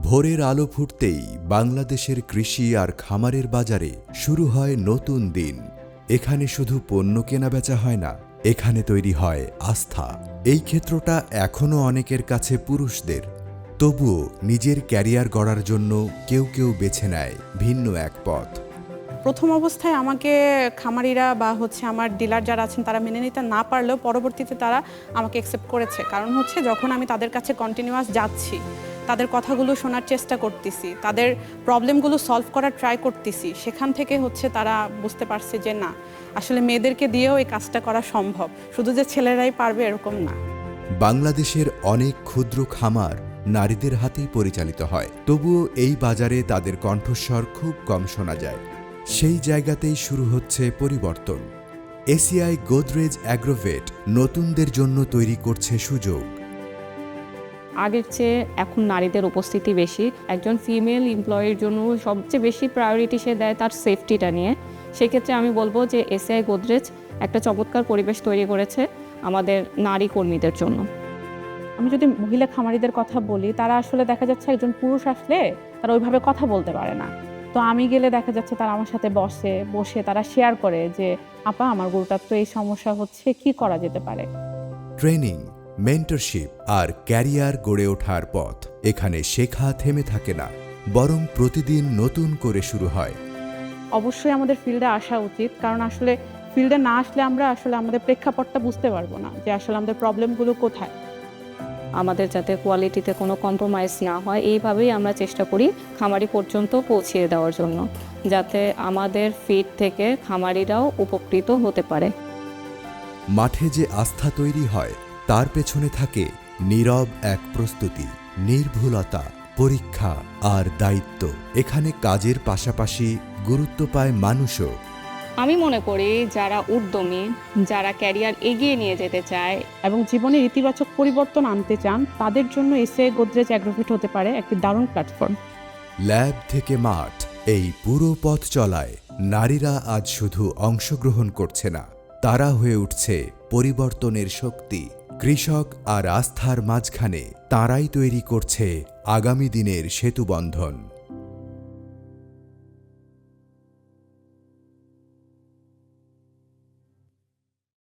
ভোরের আলো ফুটতেই বাংলাদেশের কৃষি আর খামারের বাজারে শুরু হয় নতুন দিন। এখানে শুধু পণ্য কেনাবেচা হয় না, এখানে তৈরি হয় আস্থা। এই ক্ষেত্রটা এখনও অনেকের কাছে পুরুষদের। তবুও নিজের ক্যারিয়ার গড়ার জন্য কেউ কেউ বেছে নেয় ভিন্ন এক পথ। প্রথম অবস্থায় আমাকে খামারিরা বা আমার ডিলার যারা আছেন তারা মেনে নিতে না পারলেও পরবর্তীতে তারা আমাকে অ্যাকসেপ্ট করেছে। কারণ যখন আমি তাদের কাছে কন্টিনিউয়াস যাচ্ছি, তাদের কথাগুলো শোনার চেষ্টা করতেছি, তাদের প্রবলেমগুলো সলভ করার ট্রাই করতেছি, সেখান থেকে তারা বুঝতে পারছে যে না, আসলে মেয়েদেরকে দিয়েও এই কাজটা করা সম্ভব, শুধু যে ছেলেরাই পারবে এরকম না। বাংলাদেশের অনেক ক্ষুদ্র খামার নারীদের হাতেই পরিচালিত হয়, তবুও এই বাজারে তাদের কণ্ঠস্বর খুব কম শোনা যায়। সেই জায়গাতেই শুরু হচ্ছে পরিবর্তন। এসিআই গোদরেজ অ্যাগ্রোভেট নতুনদের জন্য তৈরি করছে সুযোগ। আগের চেয়ে এখন নারীদের উপস্থিতি বেশি। একজন ফিমেল এমপ্লয়ির জন্য সবচেয়ে বেশি প্রায়োরিটি সে দেয় তার সেফটিটা নিয়ে। সেক্ষেত্রে আমি বলবো যে এসিআই গোদরেজ একটা চমৎকার পরিবেশ তৈরি করেছে আমাদের নারী কর্মীদের জন্য। আমি যদি মহিলা খামারিদের কথা বলি, তারা আসলে দেখা যাচ্ছে একজন পুরুষ আসলে তারা ওইভাবে কথা বলতে পারে না। তো আমি গেলে দেখা যাচ্ছে তারা আমার সাথে বসে তারা শেয়ার করে যে আপা, আমার গরুটার তো এই সমস্যা হচ্ছে, কি করা যেতে পারে। ট্রেনিং, মেন্টরশিপ আর ক্যারিয়ার গড়ে ওঠার পথ। এখানে শেখা থেমে থাকে না, বরং প্রতিদিন নতুন করে শুরু হয়। অবশ্যই আমাদের ফিল্ডে আসা উচিত, কারণ আসলে ফিল্ডে না আসলে আমরা আমাদের প্রেক্ষাপটটা বুঝতে পারবো না যে আসলে আমাদের প্রবলেমগুলো কোথায়। আমাদের যাতে কোয়ালিটিতে কোনো কম্প্রোমাইজ না হয়, এইভাবেই আমরা চেষ্টা করি খামারি পর্যন্ত পৌঁছিয়ে দেওয়ার জন্য, যাতে আমাদের ফিড থেকে খামারিরাও উপকৃত হতে পারে। মাঠে যে আস্থা তৈরি হয় তার পেছনে থাকে নীরব এক প্রস্তুতি, নির্ভুলতা, পরীক্ষা আর দায়িত্ব। এখানে কাজের পাশাপাশি গুরুত্ব পায় মানুষও। আমি মনে করি যারা উদ্যমী, যারা ক্যারিয়ার এগিয়ে নিয়ে যেতে চায় এবং জীবনের ইতিবাচক পরিবর্তন আনতে চান, তাদের জন্য এসিআই গোদরেজ অ্যাগ্রোভেট হতে পারে একটি দারুণ প্ল্যাটফর্ম। ল্যাব থেকে মাঠ, এই পুরো পথ চলায় নারীরা আজ শুধু অংশগ্রহণ করছে না, তারা হয়ে উঠছে পরিবর্তনের শক্তি। কৃষক আর আস্থার মাঝখানে তারাই তৈরি করছে আগামী দিনের সেতুবন্ধন।